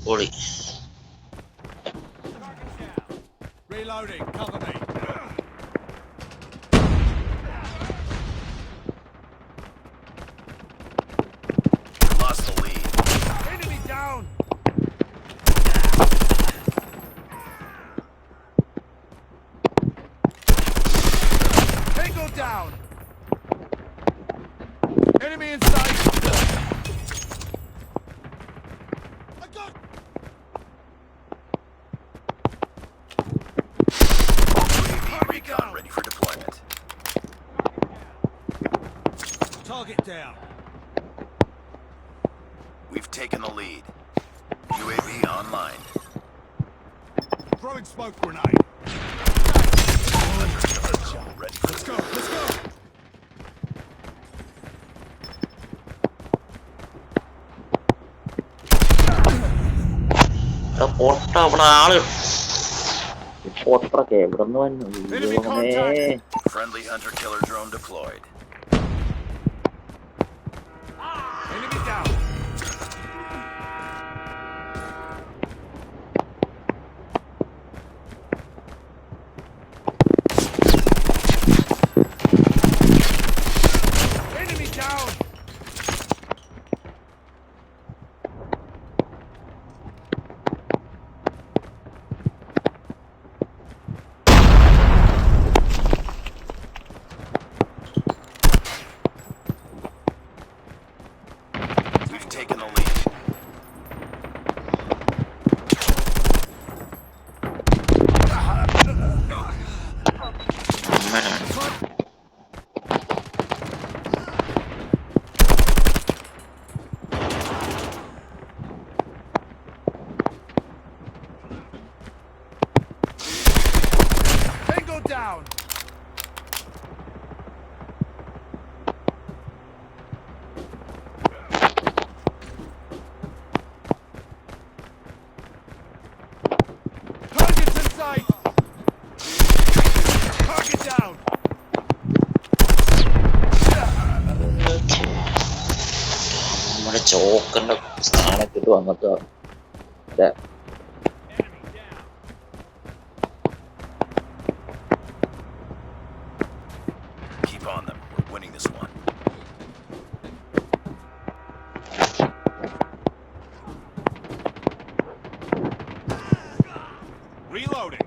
പൊളി. Reloading, cover me. Lost the lead. Enemy down. Tango down. Enemy in sight. I got UAV recon ready for deployment. target down. We've taken the lead. UAV online. Throwing smoke grenade. Ready for Let's go, let's go. പൊട്ട അവിടെ ആള് പൊട്ടൊക്കെ എവിടെ നിന്ന് വന്നു? Enemy contact. friendly hunter-killer drone deployed. Enemy down. Enemy down. We've taken the lead. അമ്മനാണ്. Tango down. Targets in sight. Target down. നമ്മുടെ ചോക്കന്റെ സ്ഥാനത്തിട്ട് വന്നിട്ട് ദേ, Enemy down. Keep on them. We're winning this one. Reloading.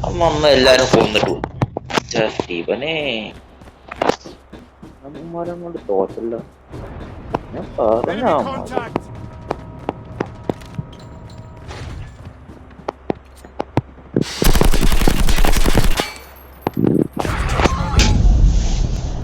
അമ്മ എല്ലാരും കൊന്നിട്ടു. ഇവനെ അമ്മമാരും കൊണ്ട് തോറ്റല്ല. ഞാൻ പറഞ്ഞ Enemy contact.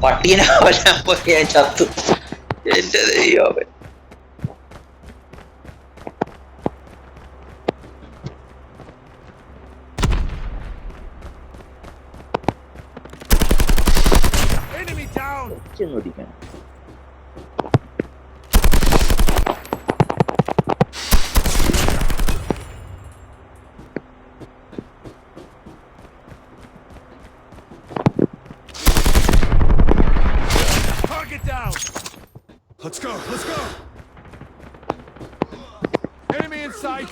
പട്ടീനെ കൊല്ലാൻ പോയി ഞാൻ ചത്തു. എന്റെ ദൈവമേ. Enemy down. ചെന്നോടിക്കാൻ Target down. Let's go, let's go. Enemy in sight.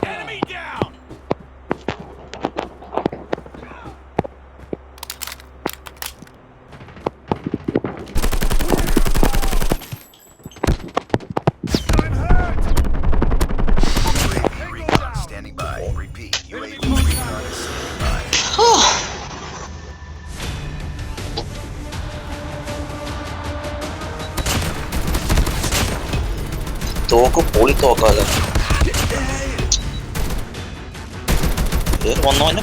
Enemy down. I'm hurt. UAV recon standing by. Repeat. UAV recon is standing by. തോക്ക് പൊളി തോക്കാതെ വന്നോന്നെ.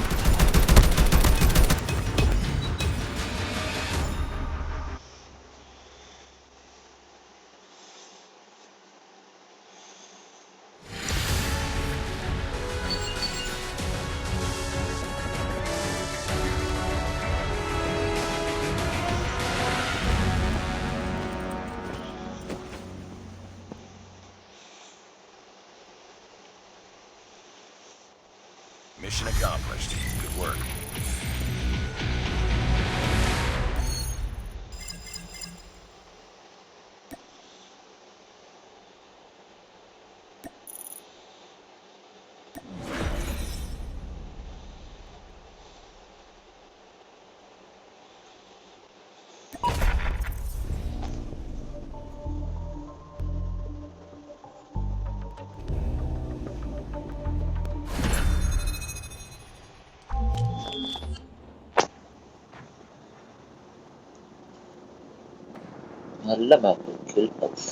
Mission accomplished. Good work. നല്ല മാപ്പ് കിൽ ഹൗസ്.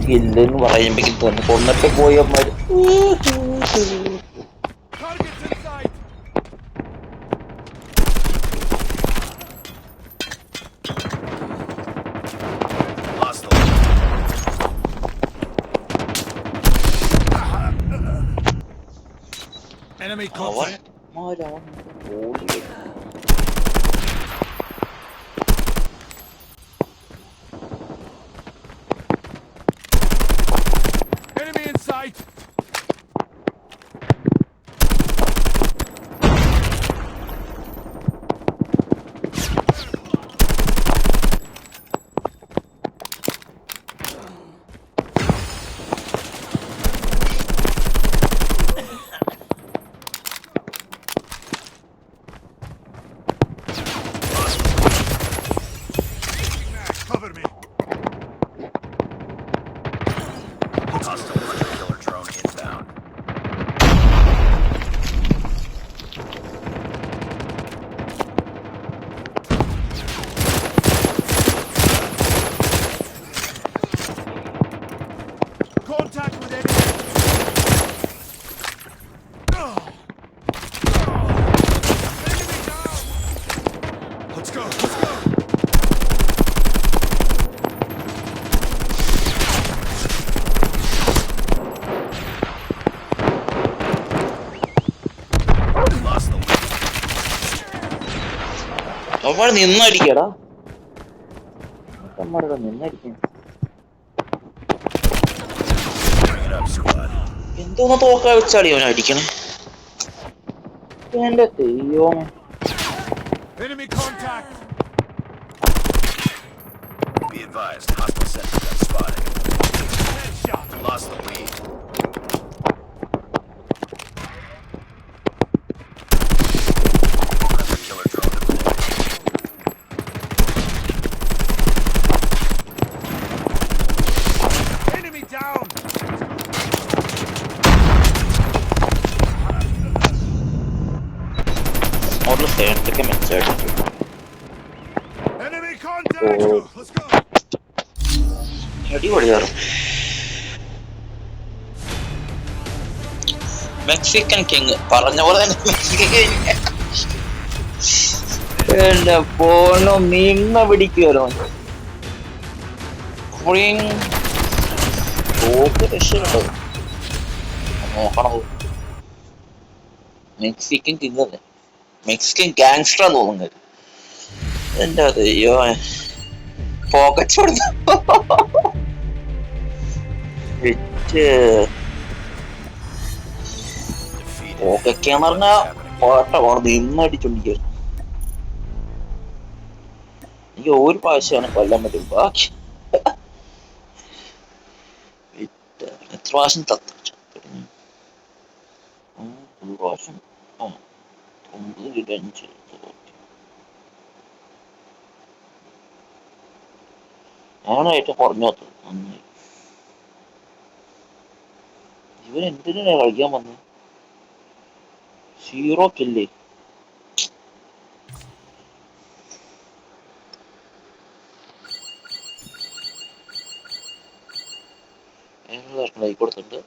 കില്ലെന്ന് പറയുമ്പോഴേക്കും തന്നെ കൊന്നിട്ട് പോയമാര്. Targets in sight. Lost the lead. Enemy അവൻ contact. Enemy in sight. Cover me. Hostile hunter killer drone inbound. Contact with enemy. Enemy down. Let's go. Let's go. Lost the lead. അവന്മാര് നിന്നടിക്കടാ. അവന്മാരുടെ നിന്നടിക്കാൻ Bring it up, squad. എന്തോന്ന് തോക്കാ വെച്ചാടി അവനെ അടിക്കണേ. എന്റെ ദൈവമേ. Enemy contact. Be advised, hostile sentry gun spotted. Headshot. Lost the lead. Hunter killer drone deployed. Enemy down. ഒരു സൈഡൊക്കെ മെച്ചായിട്ട് Enemy contact. Oh. Let's go. അടിപൊളിയാറ്. മെക്സിക്കൻ കിങ് പറഞ്ഞ പോലെ തന്നെ മെക്സിക്കൻ കിങ്. എന്റെ ഫോണോ നിന്ന് പിടിക്കുവല്ലോ. രക്ഷയുണ്ടോ നോക്കണത്. മെക്സിക്കൻ കിങ് അല്ലേ, മെക്സിക്കൻ ഗാങ്സ്റ്റർ തോന്നുന്നത്. എന്റെ അയ്യോ പോക്കച്ചോടുന്ന Defeated. പോക്കൊക്കെയാന്ന് പറഞ്ഞാ പോട്ടെ നിന്നടിച്ചോണ്ടിരിക്കുക. എനിക്ക് ഒരു പ്രാവശ്യമാണ് കൊല്ലാൻ പറ്റും. ബാക്കി എത്ര പ്രാവശ്യം ഒരു പ്രാവശ്യം 9-5 ഞാനായിട്ട് കുറഞ്ഞു നന്നായി. ഇവൻ എന്തിനാ കളിക്കാൻ വന്നത്? 0 കില്ലേ. കൊടുത്തിട്ട്